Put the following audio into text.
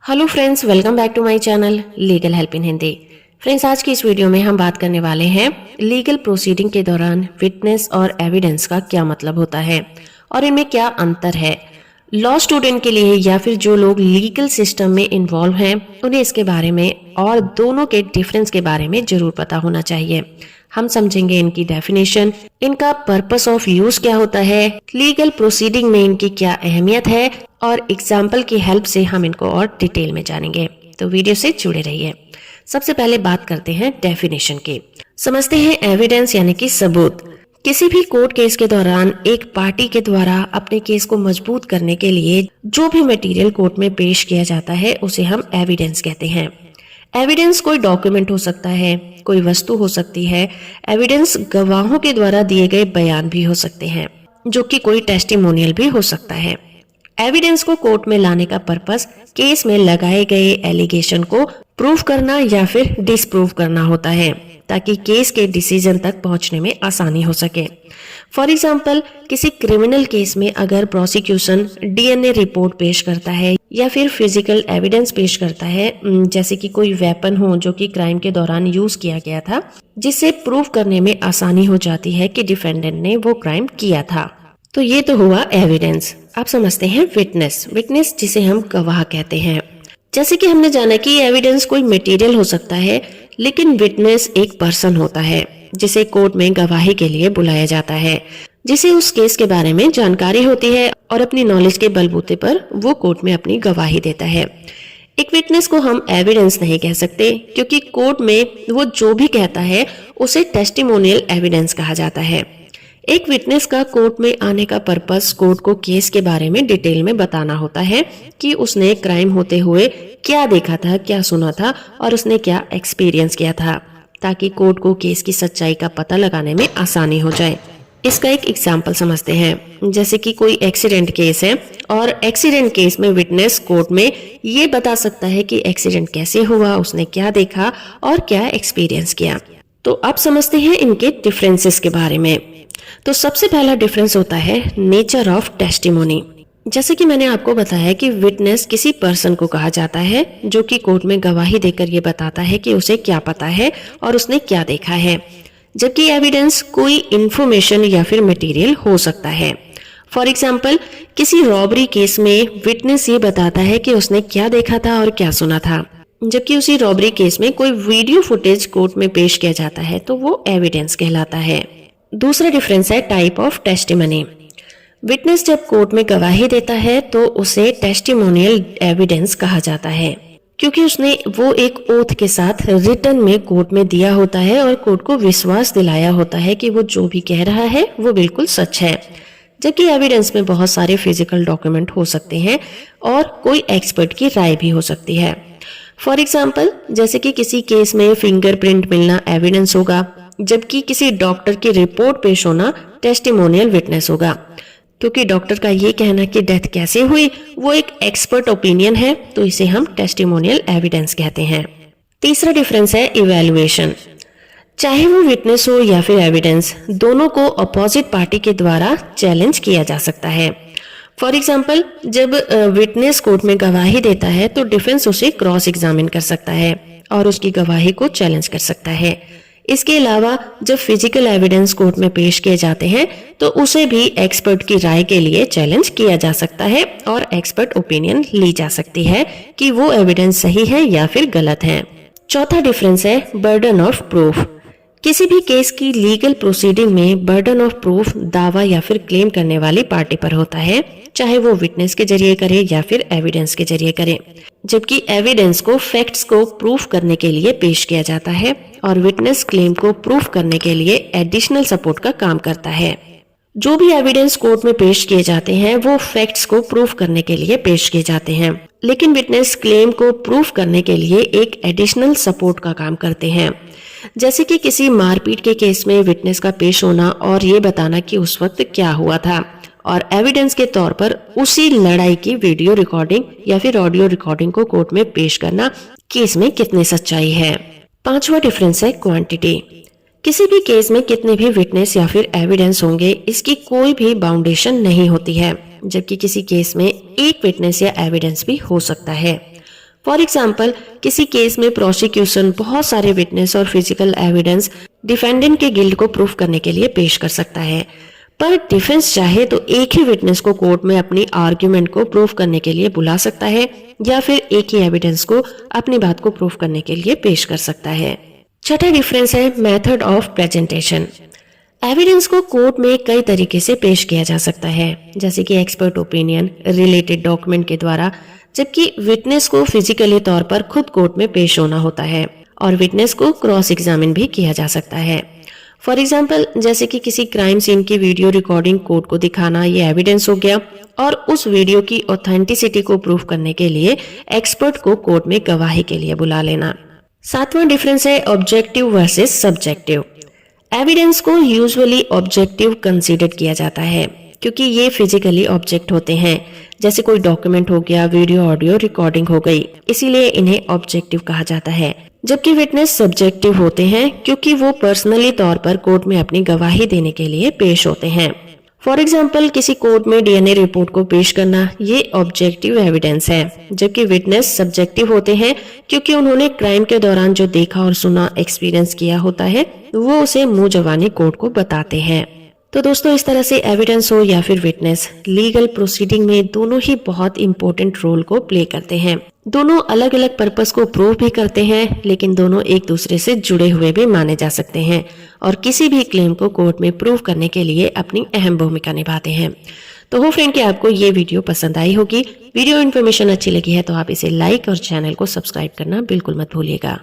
Hello friends, welcome back to my channel legal help in Hindi. Friends, आज की इस video में हम बात करने वाले हैं लीगल प्रोसीडिंग के दौरान विटनेस और एविडेंस का क्या मतलब होता है और इनमें क्या अंतर है। लॉ स्टूडेंट के लिए या फिर जो लोग लीगल सिस्टम में इन्वॉल्व हैं उन्हें इसके बारे में और दोनों के डिफरेंस के बारे में जरूर पता होना चाहिए। हम समझेंगे इनकी डेफिनेशन, इनका पर्पस ऑफ यूज क्या होता है, लीगल प्रोसीडिंग में इनकी क्या अहमियत है और एग्जाम्पल की हेल्प से हम इनको और डिटेल में जानेंगे। तो वीडियो से जुड़े रहिए। सबसे पहले बात करते हैं डेफिनेशन की। समझते हैं एविडेंस यानी कि सबूत। किसी भी कोर्ट केस के दौरान एक पार्टी के द्वारा अपने केस को मजबूत करने के लिए जो भी मटेरियल कोर्ट में पेश किया जाता है उसे हम एविडेंस कहते हैं। एविडेंस कोई डॉक्यूमेंट हो सकता है, कोई वस्तु हो सकती है। एविडेंस गवाहों के द्वारा दिए गए बयान भी हो सकते हैं, जो कि कोई टेस्टिमोनियल भी हो सकता है। एविडेंस को कोर्ट में लाने का पर्पस केस में लगाए गए एलिगेशन को प्रूव करना या फिर डिसप्रूव करना होता है, ताकि केस के डिसीजन तक पहुंचने में आसानी हो सके। फॉर एग्जाम्पल, किसी क्रिमिनल केस में अगर प्रोसिक्यूशन डीएनए रिपोर्ट पेश करता है या फिर फिजिकल एविडेंस पेश करता है, जैसे कि कोई वेपन हो जो कि क्राइम के दौरान यूज किया गया था, जिससे प्रूव करने में आसानी हो जाती है कि डिफेंडेंट ने वो क्राइम किया था। तो ये तो हुआ एविडेंस। अब समझते हैं विटनेस। विटनेस जिसे हम गवाह कहते हैं। जैसे कि हमने जाना कि एविडेंस कोई मटेरियल हो सकता है, लेकिन विटनेस एक पर्सन होता है जिसे कोर्ट में गवाही के लिए बुलाया जाता है, जिसे उस केस के बारे में जानकारी होती है और अपनी नॉलेज के बलबूते पर वो कोर्ट में अपनी गवाही देता है। एक विटनेस को हम एविडेंस नहीं कह सकते, क्योंकि कोर्ट में वो जो भी कहता है उसे टेस्टिमोनियल एविडेंस कहा जाता है। एक विटनेस का कोर्ट में आने का पर्पस कोर्ट को केस के बारे में डिटेल में बताना होता है कि उसने क्राइम होते हुए क्या देखा था, क्या सुना था और उसने क्या एक्सपीरियंस किया था, ताकि कोर्ट को केस की सच्चाई का पता लगाने में आसानी हो जाए। इसका एक एग्जाम्पल समझते हैं। जैसे कि कोई एक्सीडेंट केस है और एक्सीडेंट केस में विटनेस कोर्ट में ये बता सकता है कि एक्सीडेंट कैसे हुआ, उसने क्या देखा और क्या एक्सपीरियंस किया। तो अब समझते हैं इनके डिफरेंसेस के बारे में। तो सबसे पहला डिफरेंस होता है नेचर ऑफ टेस्टिमोनी। जैसे कि मैंने आपको बताया कि विटनेस किसी पर्सन को कहा जाता है जो कि कोर्ट में गवाही देकर ये बताता है कि उसे क्या पता है और उसने क्या देखा है, जबकि एविडेंस कोई इंफॉर्मेशन या फिर मटेरियल हो सकता है। फॉर एग्जाम्पल, किसी रॉबरी केस में विटनेस ये बताता है कि उसने क्या देखा था और क्या सुना था, जबकि उसी रॉबरी केस में कोई वीडियो फुटेज कोर्ट में पेश किया जाता है तो वो एविडेंस कहलाता है। दूसरा डिफरेंस है टाइप ऑफ टेस्टिमनी। विटनेस जब कोर्ट में गवाही देता है तो उसे टेस्टिमोनियल एविडेंस कहा जाता है, क्योंकि उसने वो एक ओथ के साथ रिटन में कोर्ट में दिया होता है और कोर्ट को विश्वास दिलाया होता है कि वो जो भी कह रहा है वो बिल्कुल सच है। जबकि एविडेंस में बहुत सारे फिजिकल डॉक्यूमेंट हो सकते हैं और कोई एक्सपर्ट की राय भी हो सकती है। फॉर एग्जाम्पल, जैसे कि किसी केस में फिंगरप्रिंट मिलना एविडेंस होगा, जबकि किसी डॉक्टर की रिपोर्ट पेश होना टेस्टिमोनियल विटनेस होगा, क्योंकि डॉक्टर का ये कहना कि डेथ कैसे हुई वो एक एक्सपर्ट ओपिनियन है, तो इसे हम टेस्टिमोनियल एविडेंस कहते हैं। तीसरा डिफरेंस है इवैल्यूएशन। चाहे वो विटनेस हो या फिर एविडेंस, दोनों को अपोजिट पार्टी के द्वारा चैलेंज किया जा सकता है। फॉर एग्जाम्पल, जब विटनेस कोर्ट में गवाही देता है तो डिफेंस उसे क्रॉस एग्जामिन कर सकता है और उसकी गवाही को चैलेंज कर सकता है। इसके अलावा जब फिजिकल एविडेंस कोर्ट में पेश किए जाते हैं तो उसे भी एक्सपर्ट की राय के लिए चैलेंज किया जा सकता है और एक्सपर्ट ओपिनियन ली जा सकती है कि वो एविडेंस सही है या फिर गलत है। चौथा डिफरेंस है बर्डन ऑफ प्रूफ। किसी भी केस की लीगल प्रोसीडिंग में बर्डन ऑफ प्रूफ दावा या फिर क्लेम करने वाली पार्टी पर होता है, चाहे वो विटनेस के जरिए करे या फिर एविडेंस के जरिए करे। जबकि एविडेंस को फैक्ट्स को प्रूफ करने के लिए पेश किया जाता है और विटनेस क्लेम को प्रूफ करने के लिए एडिशनल सपोर्ट का काम करता है। जो भी एविडेंस कोर्ट में पेश किए जाते हैं वो फैक्ट्स को प्रूफ करने के लिए पेश किए जाते हैं, लेकिन विटनेस क्लेम को प्रूफ करने के लिए एक एडिशनल सपोर्ट का काम करते हैं। जैसे कि किसी मारपीट के केस में विटनेस का पेश होना और ये बताना कि उस वक्त क्या हुआ था, और एविडेंस के तौर पर उसी लड़ाई की वीडियो रिकॉर्डिंग या फिर ऑडियो रिकॉर्डिंग को कोर्ट में पेश करना कि इसमें कितनी सच्चाई है। पांचवा डिफरेंस है क्वांटिटी। किसी भी केस में कितने भी विटनेस या फिर एविडेंस होंगे इसकी कोई भी बाउंडेशन नहीं होती है, जबकि किसी केस में एक विटनेस या एविडेंस भी हो सकता है। फॉर एग्जाम्पल, किसी केस में प्रोसिक्यूशन बहुत सारे विटनेस और फिजिकल एविडेंस डिफेंडेंट के गिल्ट को प्रूफ करने के लिए पेश कर सकता है, पर डिफेंस चाहे तो एक ही विटनेस को कोर्ट में अपनी आर्ग्यूमेंट को प्रूफ करने के लिए बुला सकता है या फिर एक ही एविडेंस को अपनी बात को प्रूफ करने के लिए पेश कर सकता है। छठा डिफरेंस है मेथड ऑफ प्रेजेंटेशन। एविडेंस को कोर्ट में कई तरीके से पेश किया जा सकता है, जैसे कि एक्सपर्ट ओपिनियन, रिलेटेड डॉक्यूमेंट के द्वारा, जबकि विटनेस को फिजिकली तौर पर खुद कोर्ट में पेश होना होता है और विटनेस को क्रॉस एग्जामिन भी किया जा सकता है। फॉर एग्जाम्पल, जैसे कि किसी क्राइम सीन की वीडियो रिकॉर्डिंग कोर्ट को दिखाना, ये एविडेंस हो गया, और उस वीडियो की ऑथेंटिसिटी को प्रूफ करने के लिए एक्सपर्ट को कोर्ट में गवाही के लिए बुला लेना। सातवां डिफरेंस है ऑब्जेक्टिव वर्सेस सब्जेक्टिव। एविडेंस को यूजुअली ऑब्जेक्टिव कंसीडर किया जाता है क्योंकि ये फिजिकली ऑब्जेक्ट होते हैं, जैसे कोई डॉक्यूमेंट हो गया, वीडियो ऑडियो रिकॉर्डिंग हो गई, इसीलिए इन्हें ऑब्जेक्टिव कहा जाता है। जबकि विटनेस सब्जेक्टिव होते हैं क्योंकि वो पर्सनली तौर पर कोर्ट में अपनी गवाही देने के लिए पेश होते हैं। फॉर एग्जाम्पल, किसी कोर्ट में डीएनए रिपोर्ट को पेश करना, ये ऑब्जेक्टिव एविडेंस है, जबकि विटनेस सब्जेक्टिव होते हैं क्योंकि उन्होंने क्राइम के दौरान जो देखा और सुना, एक्सपीरियंस किया होता है, वो उसे मुंह जबानी कोर्ट को बताते हैं। तो दोस्तों, इस तरह से एविडेंस हो या फिर विटनेस, लीगल प्रोसीडिंग में दोनों ही बहुत इंपॉर्टेंट रोल को प्ले करते हैं। दोनों अलग अलग पर्पस को प्रूव भी करते हैं, लेकिन दोनों एक दूसरे से जुड़े हुए भी माने जा सकते हैं और किसी भी क्लेम को कोर्ट में प्रूव करने के लिए अपनी अहम भूमिका निभाते हैं। तो हो फ्रेंड कि आपको ये वीडियो पसंद आई होगी। वीडियो इन्फॉर्मेशन अच्छी लगी है तो आप इसे लाइक और चैनल को सब्सक्राइब करना बिल्कुल मत भूलिएगा।